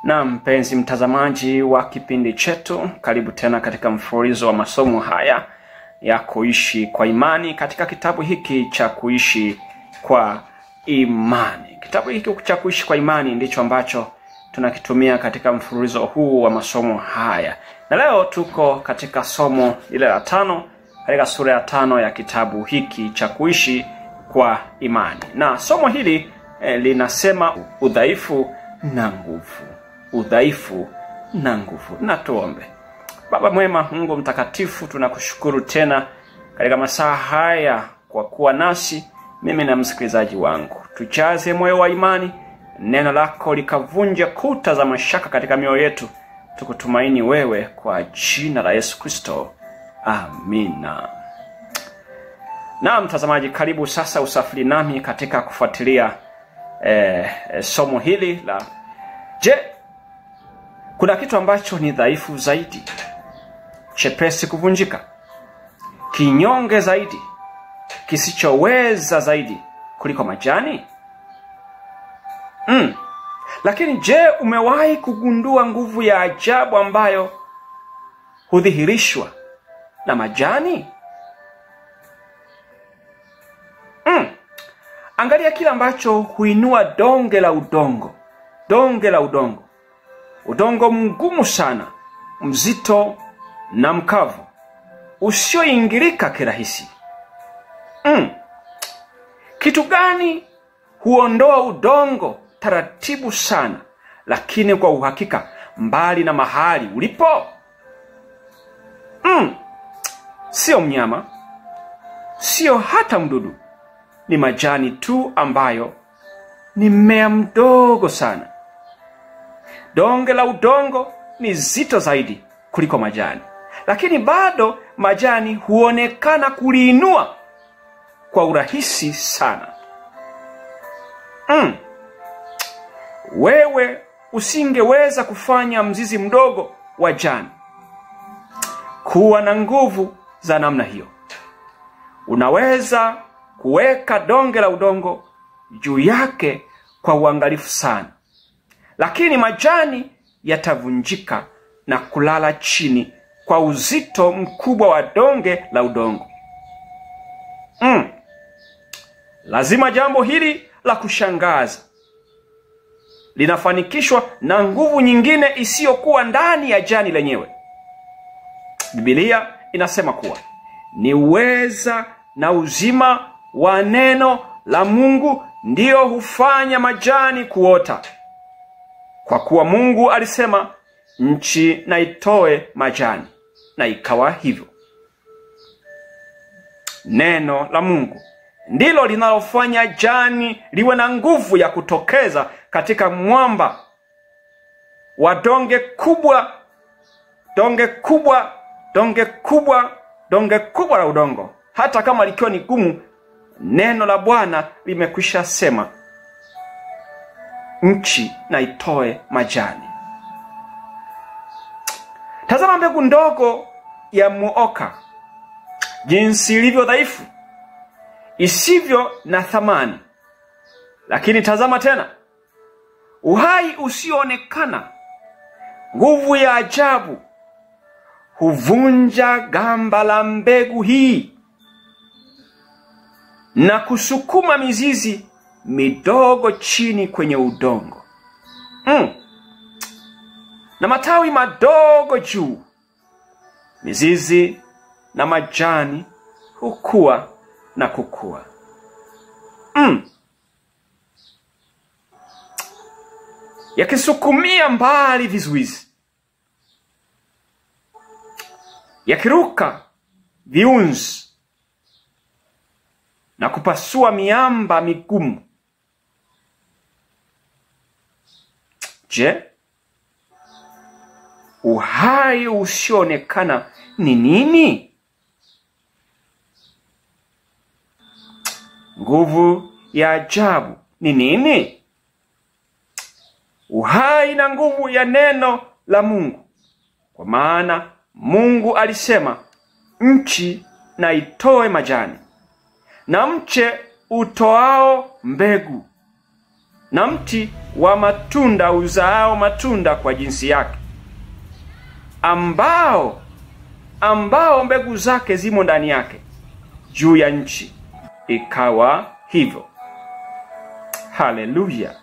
Na mpenzi mtazamaji wa kipindi chetu, karibu tena katika mfululizo wa masomo haya ya kuishi kwa imani katika kitabu hiki cha kuishi kwa imani. Kitabu hiki cha kuishi kwa imani ndicho ambacho tunakitumia katika mfululizo huu wa masomo haya. Na leo tuko katika somo ile la 5 katika sura ya 5 ya kitabu hiki cha kuishi kwa imani. Na somo hili linasema udhaifu na nguvu. Udhaifu na nguvu. Na tuombe. Baba mwema, Mungu mtakatifu, tunakushukuru tena katika masaa haya kwa kuwa nasi, mimi na msikilizaji wangu. Tujaze moyo wa imani, neno lako likavunje kuta za mashaka katika mioyo yetu, tukutumaini wewe kwa jina la Yesu Kristo. Amina. Na mtazamaji, karibu sasa usafiri nami katika kufuatilia somo hili la kuna kitu ambacho ni dhaifu zaidi, chepesi kuvunjika, kinyonge zaidi, kisichoweza zaidi kuliko majani? Lakini umewahi kugundua nguvu ya ajabu ambayo hudhihirishwa na majani? Angalia kile ambacho huinua donge la udongo. Donge la udongo. Udongo mgumu sana, mzito na mkavu, usioingilika kirahisi. Kitu gani huondoa udongo taratibu sana, lakini kwa uhakika mbali na mahali ulipo? Sio mnyama, sio hata mdudu. Ni majani tu ambayo ni mmea mdogo sana. Donge la udongo ni zito zaidi kuliko majani, lakini bado majani huonekana kuliinua kwa urahisi sana. Wewe usingeweza kufanya mzizi mdogo wa jani kuwa na nguvu za namna hiyo. Unaweza kuweka donge la udongo juu yake kwa uangalifu sana, lakini majani yatavunjika na kulala chini kwa uzito mkubwa wa donge la udongo. Lazima jambo hili la kushangaza linafanikishwa na nguvu nyingine isiyokuwa ndani ya jani lenyewe. Biblia inasema kuwa ni uweza na uzima wa neno la Mungu ndio hufanya majani kuota. Kwa kuwa Mungu alisema, nchi na itoe majani, na ikawa hivyo. Neno la Mungu ndilo linalofanya jani liwe na nguvu ya kutokeza katika mwamba wa donge kubwa la udongo. Hata kama likiwa ni gumu, neno la Bwana limekwisha sema, nchi na itoe majani. Tazama mbegu ndogo ya muoka, jinsi ilivyo dhaifu, isivyo na thamani. Lakini tazama tena, uhai usioonekana, nguvu ya ajabu huvunja gamba la mbegu hii na kusukuma mizizi midogo chini kwenye udongo, na matawi madogo juu. Mizizi na majani hukua na kukua. Yakisukumia mbali vizuizi, yakiruka viunzi na kupasua miamba migumu. Uhai usioonekana ni nini? Nguvu ya ajabu ni nini? Uhai na nguvu ya neno la Mungu. Kwa maana Mungu alisema, nchi na itoe majani, na mche utoao mbegu, na mti wa matunda uzaao matunda kwa jinsi yake, ambao mbegu zake zimo ndani yake. Juu ya nchi ikawa hivyo. Haleluya.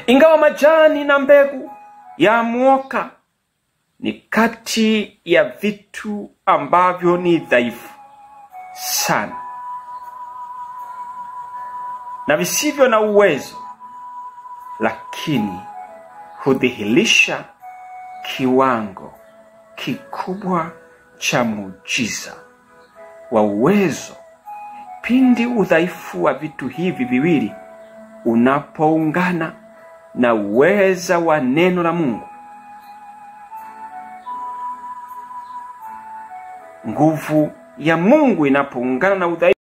Ingawa majani na mbegu ya mwoka ni kati ya vitu ambavyo ni dhaifu sana na visivyo na uwezo, lakini hudhihirisha kiwango kikubwa cha muujiza wa uwezo pindi udhaifu wa vitu hivi viwili unapoungana na uweza wa neno la Mungu. Nguvu ya Mungu inapoungana na udhaifu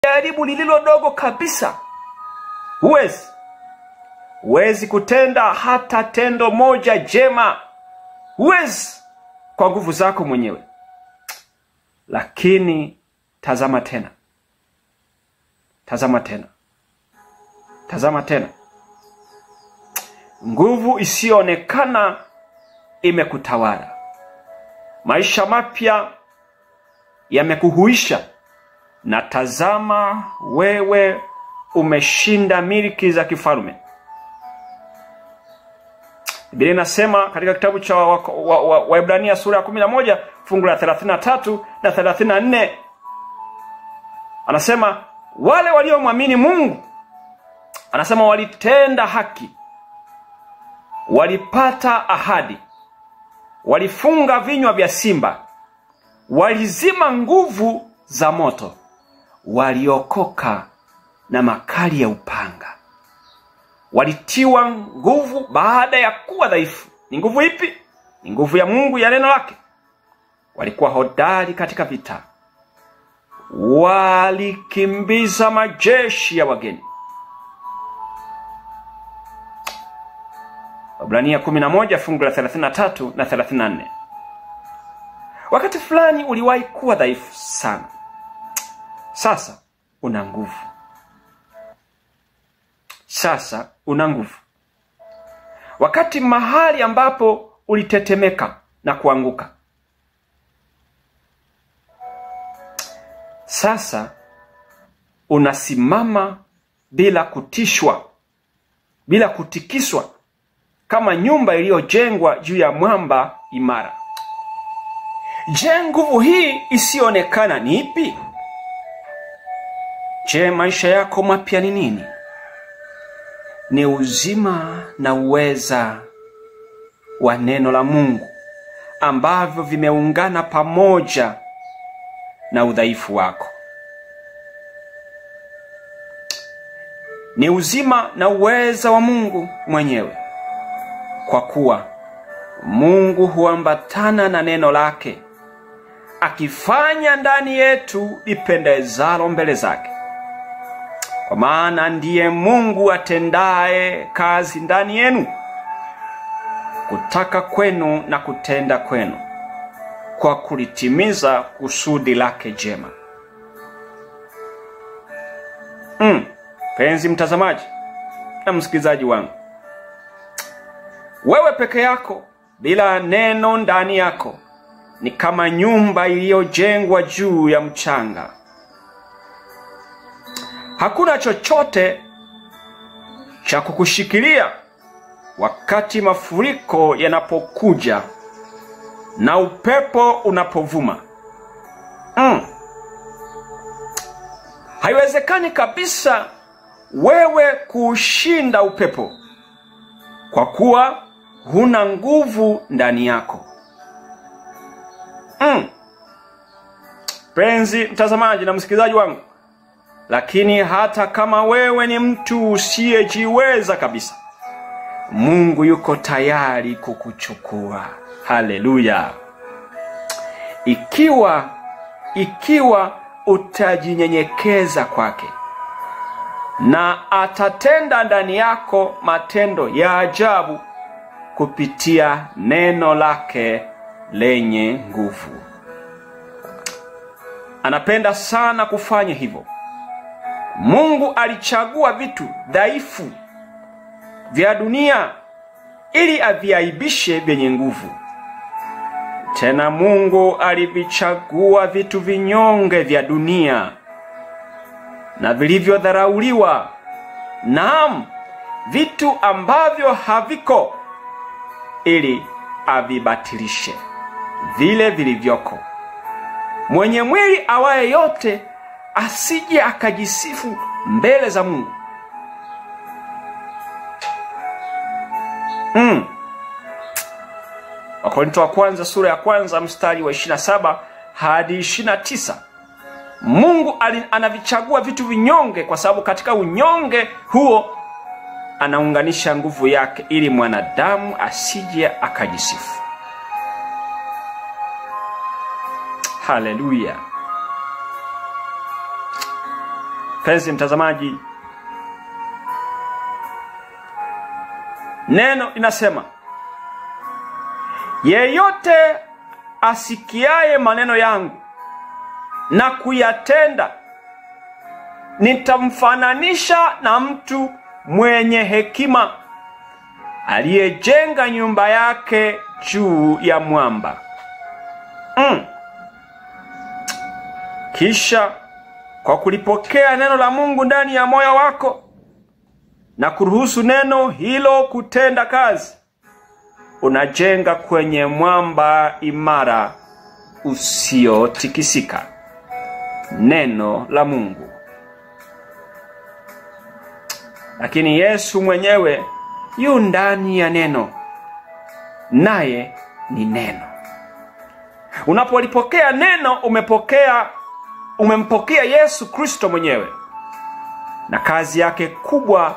jaribu lililo dogo kabisa, huwezi kutenda hata tendo moja jema. Huwezi kwa nguvu zako mwenyewe. Lakini tazama tena. Nguvu isiyoonekana imekutawala. Maisha mapya yamekuhuisha. Na tazama, wewe umeshinda miliki za kifalme. Biblia inasema katika kitabu cha Waebrania sura ya 11 fungu la 33 na 34, anasema wale waliomwamini Mungu, anasema walitenda haki, walipata ahadi, walifunga vinywa vya simba, walizima nguvu za moto, waliokoka na makali ya upanga, walitiwa nguvu baada ya kuwa dhaifu. Ni nguvu ipi? Ni nguvu ya Mungu ya neno lake. Walikuwa hodari katika vita, walikimbiza majeshi ya wageni. Waebrania 11 fungu la 33 na 34. Wakati fulani uliwahi kuwa dhaifu sana. Sasa una nguvu. Wakati mahali ambapo ulitetemeka na kuanguka, sasa unasimama bila kutishwa, bila kutikiswa, kama nyumba iliyojengwa juu ya mwamba imara. Je, nguvu hii isiyoonekana ni ipi? Je, maisha yako mapya ni nini? Ni uzima na uweza wa neno la Mungu ambavyo vimeungana pamoja na udhaifu wako. Ni uzima na uweza wa Mungu mwenyewe, kwa kuwa Mungu huambatana na neno lake, akifanya ndani yetu lipendezalo mbele zake. Kwa maana ndiye Mungu atendaye kazi ndani yenu, kutaka kwenu na kutenda kwenu, kwa kulitimiza kusudi lake jema. Penzi mtazamaji na msikilizaji wangu, wewe peke yako bila neno ndani yako ni kama nyumba iliyojengwa juu ya mchanga. Hakuna chochote cha kukushikilia wakati mafuriko yanapokuja na upepo unapovuma. Haiwezekani kabisa wewe kushinda upepo, kwa kuwa huna nguvu ndani yako. Penzi mtazamaji na msikilizaji wangu, lakini hata kama wewe ni mtu usiyejiweza kabisa, Mungu yuko tayari kukuchukua. Haleluya! Ikiwa utajinyenyekeza kwake, na atatenda ndani yako matendo ya ajabu kupitia neno lake lenye nguvu. Anapenda sana kufanya hivyo. Mungu alichagua vitu dhaifu vya dunia ili aviaibishe vyenye nguvu. Tena Mungu alivichagua vitu vinyonge vya dunia na vilivyodharauliwa, naam, vitu ambavyo haviko, ili avibatilishe vile vilivyoko. Mwenye mwili awaye yote asije akajisifu mbele za Mungu. Wakorintho wa kwanza sura ya kwanza mstari wa 27 hadi 29. Mungu anavichagua vitu vinyonge kwa sababu katika unyonge huo anaunganisha nguvu yake ili mwanadamu asije akajisifu. Haleluya! Penzi mtazamaji, neno linasema, yeyote asikiaye maneno yangu na kuyatenda, nitamfananisha na mtu mwenye hekima aliyejenga nyumba yake juu ya mwamba. Kisha kwa kulipokea neno la Mungu ndani ya moyo wako na kuruhusu neno hilo kutenda kazi, unajenga kwenye mwamba imara usiotikisika, neno la Mungu. Lakini Yesu mwenyewe yu ndani ya neno, naye ni neno. Unapolipokea neno, umempokea Yesu Kristo mwenyewe, na kazi yake kubwa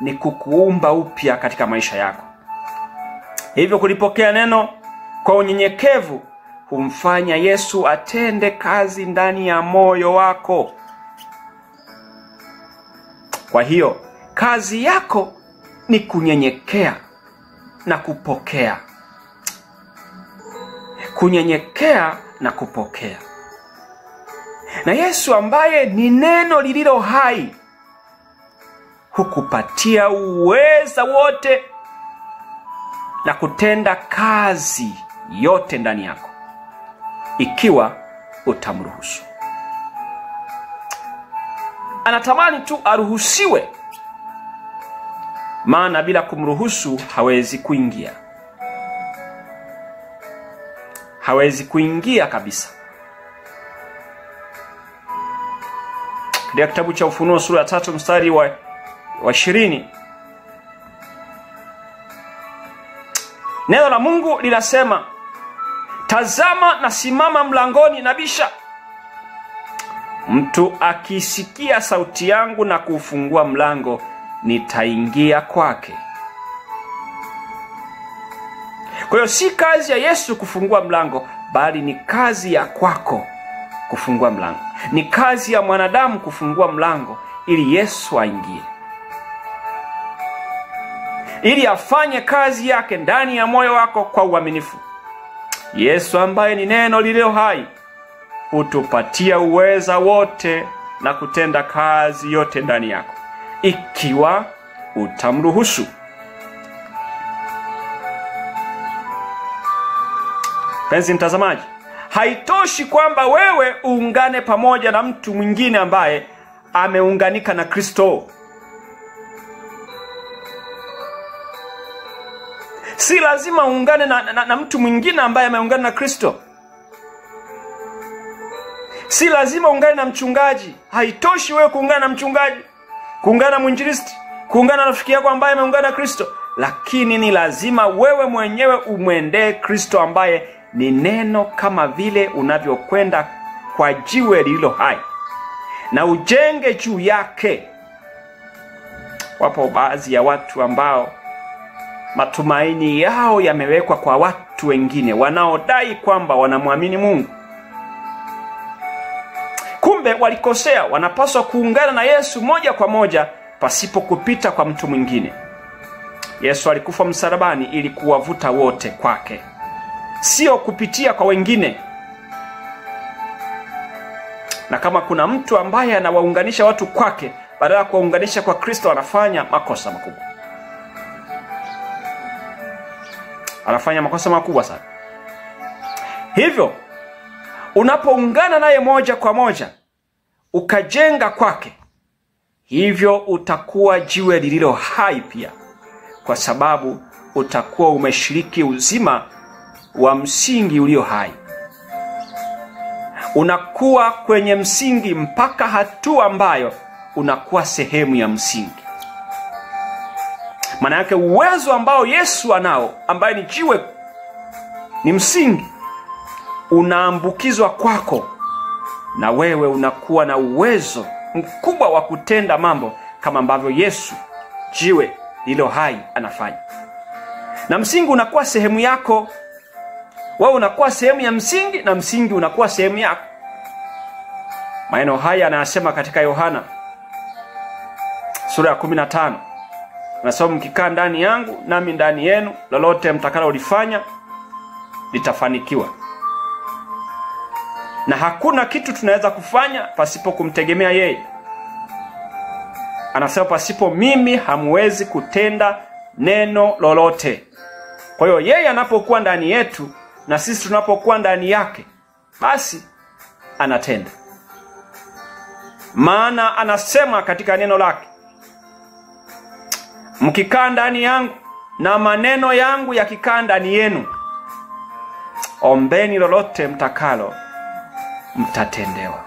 ni kukuumba upya katika maisha yako. Hivyo kulipokea neno kwa unyenyekevu humfanya Yesu atende kazi ndani ya moyo wako. Kwa hiyo kazi yako ni kunyenyekea na kupokea. Kunyenyekea na kupokea. Na Yesu ambaye ni neno lililo hai hukupatia uweza wote na kutenda kazi yote ndani yako, ikiwa utamruhusu. Anatamani tu aruhusiwe, maana bila kumruhusu hawezi kuingia. Hawezi kuingia kabisa. Katika kitabu cha Ufunuo sura ya 3 mstari wa 20, neno la Mungu linasema, tazama nasimama mlangoni nabisha. Mtu akisikia sauti yangu na kufungua mlango, nitaingia kwake. Kwa hiyo si kazi ya Yesu kufungua mlango, bali ni kazi ya kwako kufungua mlango. Ni kazi ya mwanadamu kufungua mlango ili Yesu aingie, ili afanye kazi yake ndani ya moyo wako kwa uaminifu. Yesu ambaye ni neno lililo hai hutupatia uweza wote na kutenda kazi yote ndani yako, ikiwa utamruhusu. Penzi mtazamaji, Haitoshi kwamba wewe uungane pamoja na mtu mwingine ambaye ameunganika na Kristo. Si lazima uungane na mtu mwingine ambaye ameungana na Kristo. Si lazima uungane na mchungaji. Haitoshi wewe kuungana na mchungaji, kuungana na mwinjilisti, kuungana na rafiki yako ambaye ameungana na Kristo. Lakini ni lazima wewe mwenyewe umwendee Kristo ambaye ni neno, kama vile unavyokwenda kwa jiwe lililo hai na ujenge juu yake. Wapo baadhi ya watu ambao matumaini yao yamewekwa kwa watu wengine wanaodai kwamba wanamwamini Mungu. Kumbe walikosea. Wanapaswa kuungana na Yesu moja kwa moja pasipo kupita kwa mtu mwingine. Yesu alikufa msalabani ili kuwavuta wote kwake, sio kupitia kwa wengine. Na kama kuna mtu ambaye anawaunganisha watu kwake badala ya kuwaunganisha kwa Kristo, anafanya makosa makubwa. Anafanya makosa makubwa sana. Hivyo unapoungana naye moja kwa moja ukajenga kwake, hivyo utakuwa jiwe lililo hai pia, kwa sababu utakuwa umeshiriki uzima wa msingi ulio hai. Unakuwa kwenye msingi mpaka hatua ambayo unakuwa sehemu ya msingi. Maana yake uwezo ambao Yesu anao, ambaye ni jiwe, ni msingi, unaambukizwa kwako, na wewe unakuwa na uwezo mkubwa wa kutenda mambo kama ambavyo Yesu, jiwe lililo hai, anafanya. Na msingi unakuwa sehemu yako. Wewe unakuwa sehemu ya msingi na msingi unakuwa sehemu yako. Maneno haya anayasema katika Yohana sura ya 15. Anasema, mkikaa ndani yangu nami ndani yenu, lolote mtakalolifanya litafanikiwa. Na hakuna kitu tunaweza kufanya pasipo kumtegemea yeye. Anasema, pasipo mimi hamwezi kutenda neno lolote. Kwa hiyo yeye anapokuwa ndani yetu na sisi tunapokuwa ndani yake, basi anatenda. Maana anasema katika neno lake, mkikaa ndani yangu na maneno yangu yakikaa ndani yenu, ombeni lolote mtakalo, mtatendewa.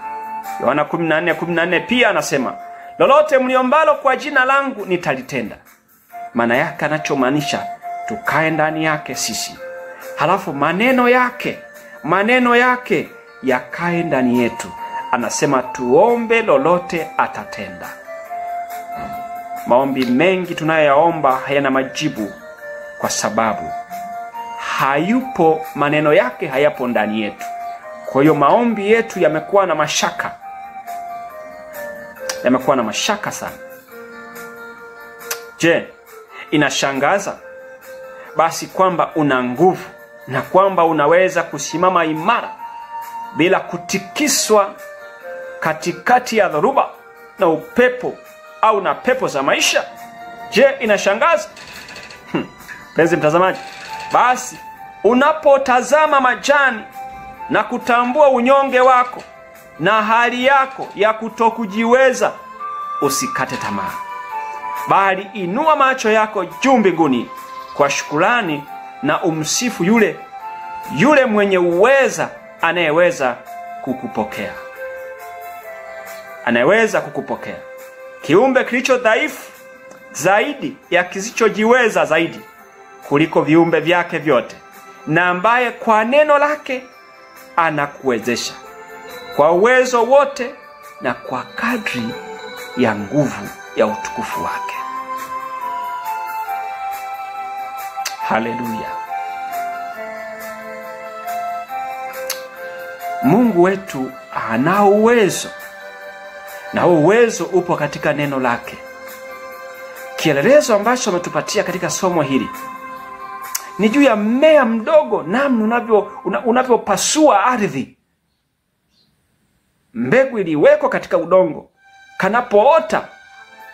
Yohana 14:14 pia anasema, lolote mliombalo kwa jina langu nitalitenda. Maana yake anachomaanisha, tukae ndani yake sisi, halafu maneno yake yakae ndani yetu. Anasema tuombe lolote atatenda. Maombi mengi tunayoyaomba hayana majibu kwa sababu hayupo, maneno yake hayapo ndani yetu. Kwa hiyo maombi yetu yamekuwa na mashaka. Yamekuwa na mashaka sana. Je, inashangaza basi kwamba una nguvu na kwamba unaweza kusimama imara bila kutikiswa katikati ya dhoruba na upepo au na pepo za maisha? Je, inashangaza? Penzi mtazamaji, basi unapotazama majani na kutambua unyonge wako na hali yako ya kutokujiweza, usikate tamaa, bali inua macho yako juu mbinguni kwa shukrani na umsifu yule mwenye uweza, anayeweza kukupokea. Anayeweza kukupokea. Kiumbe kilicho dhaifu zaidi ya kisichojiweza zaidi kuliko viumbe vyake vyote, na ambaye kwa neno lake anakuwezesha kwa uwezo wote na kwa kadri ya nguvu ya utukufu wake. Haleluya. Mungu wetu ana uwezo, na huo uwezo upo katika neno lake. Kielelezo ambacho ametupatia katika somo hili ni juu ya mmea mdogo, namna unavyopasua ardhi. Mbegu iliwekwa katika udongo, kanapoota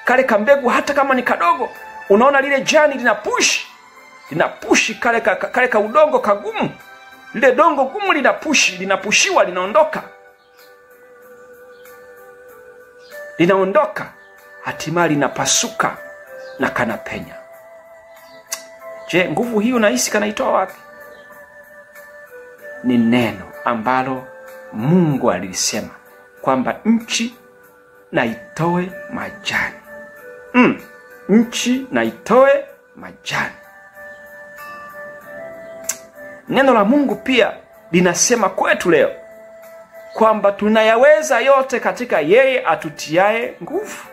kale kambegu, hata kama ni kadogo, unaona lile jani linapushi kale ka udongo kagumu, lile dongo gumu linapushiwa, linaondoka, hatimaye linapasuka na kanapenya. Je, nguvu hii unahisi kanaitoa wapi? Ni neno ambalo Mungu alisema kwamba nchi na itoe majani. Nchi na itoe majani. Neno la Mungu pia linasema kwetu leo kwamba tunayaweza yote katika yeye atutiaye nguvu.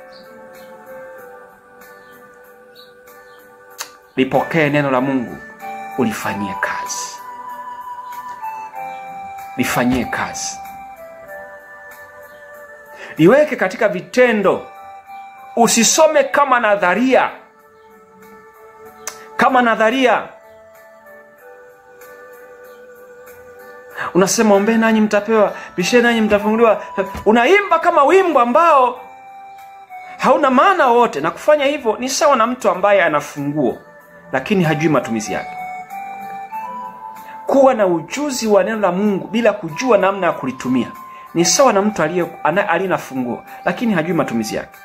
Lipokee neno la Mungu, ulifanyie kazi. Lifanyie kazi. Liweke katika vitendo. Usisome kama nadharia. Unasema ombeni nanyi mtapewa, bisheni nanyi mtafunguliwa. Unaimba kama wimbo ambao hauna maana wote, na kufanya hivyo ni sawa na mtu ambaye ana funguo lakini hajui matumizi yake. Kuwa na ujuzi wa neno la Mungu bila kujua namna ya kulitumia ni sawa na mtu aliye na funguo lakini hajui matumizi yake.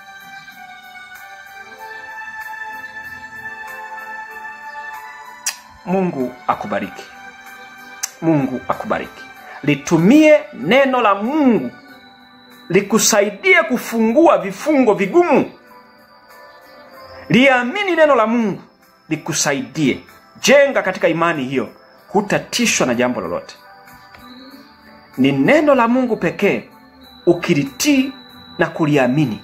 Mungu akubariki. Mungu akubariki. Litumie neno la Mungu likusaidie kufungua vifungo vigumu. Liamini neno la Mungu likusaidie. Jenga katika imani hiyo, hutatishwa na jambo lolote. Ni neno la Mungu pekee ukilitii na kuliamini,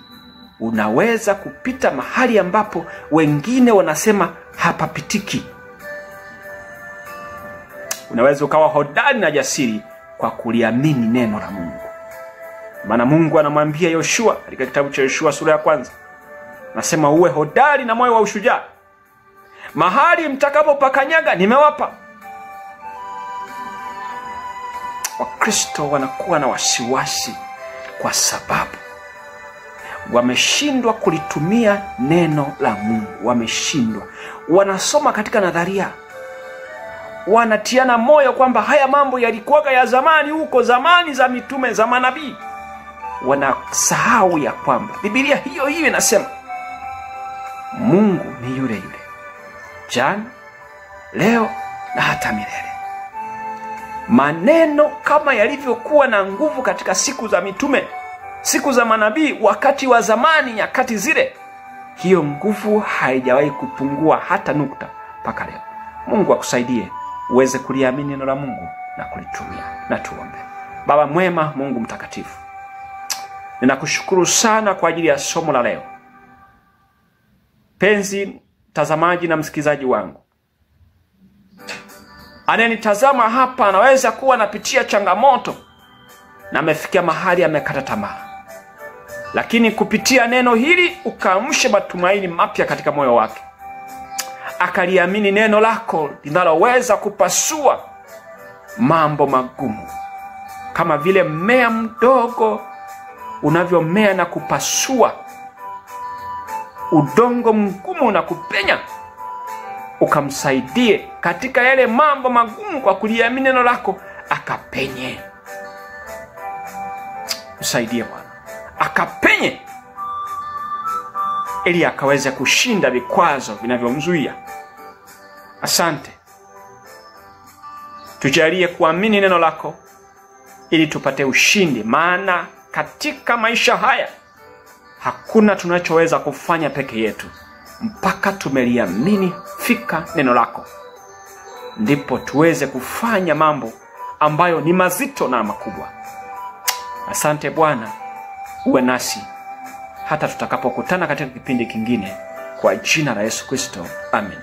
unaweza kupita mahali ambapo wengine wanasema hapapitiki. Unaweza ukawa hodari na jasiri kwa kuliamini neno la Mungu. Maana Mungu anamwambia Yoshua katika kitabu cha Yoshua sura ya 1, nasema uwe hodari na moyo wa ushujaa. Mahali mtakapopakanyaga nimewapa. Wakristo wanakuwa na wasiwasi kwa sababu wameshindwa kulitumia neno la Mungu. Wameshindwa. Wanasoma katika nadharia. Wanatiana moyo kwamba haya mambo yalikuwa ya zamani, huko zamani za mitume, za manabii. Wanasahau ya kwamba Biblia hiyo inasema Mungu ni yule yule, jana, leo na hata milele. Maneno kama yalivyokuwa na nguvu katika siku za mitume, siku za manabii, wakati wa zamani, nyakati zile, hiyo nguvu haijawahi kupungua hata nukta mpaka leo. Mungu akusaidie uweze kuliamini neno la Mungu na kulitumia. Na tuombe. Baba mwema, Mungu mtakatifu, ninakushukuru sana kwa ajili ya somo la leo. Penzi mtazamaji na msikilizaji wangu, anayenitazama hapa anaweza kuwa anapitia changamoto na amefikia mahali amekata tamaa. Lakini kupitia neno hili ukaamshe matumaini mapya katika moyo wake. Akaliamini neno lako linaloweza kupasua mambo magumu. Kama vile mmea mdogo unavyomea na kupasua udongo mgumu na kupenya, ukamsaidie katika yale mambo magumu kwa kuliamini neno lako akapenye. Usaidie Bwana, akapenye ili akaweze kushinda vikwazo vinavyomzuia. Asante. Tujalie kuamini neno lako ili tupate ushindi, maana katika maisha haya hakuna tunachoweza kufanya peke yetu mpaka tumeliamini fika neno lako. Ndipo tuweze kufanya mambo ambayo ni mazito na makubwa. Asante Bwana, uwe nasi hata tutakapokutana katika kipindi kingine, kwa jina la Yesu Kristo. Amen.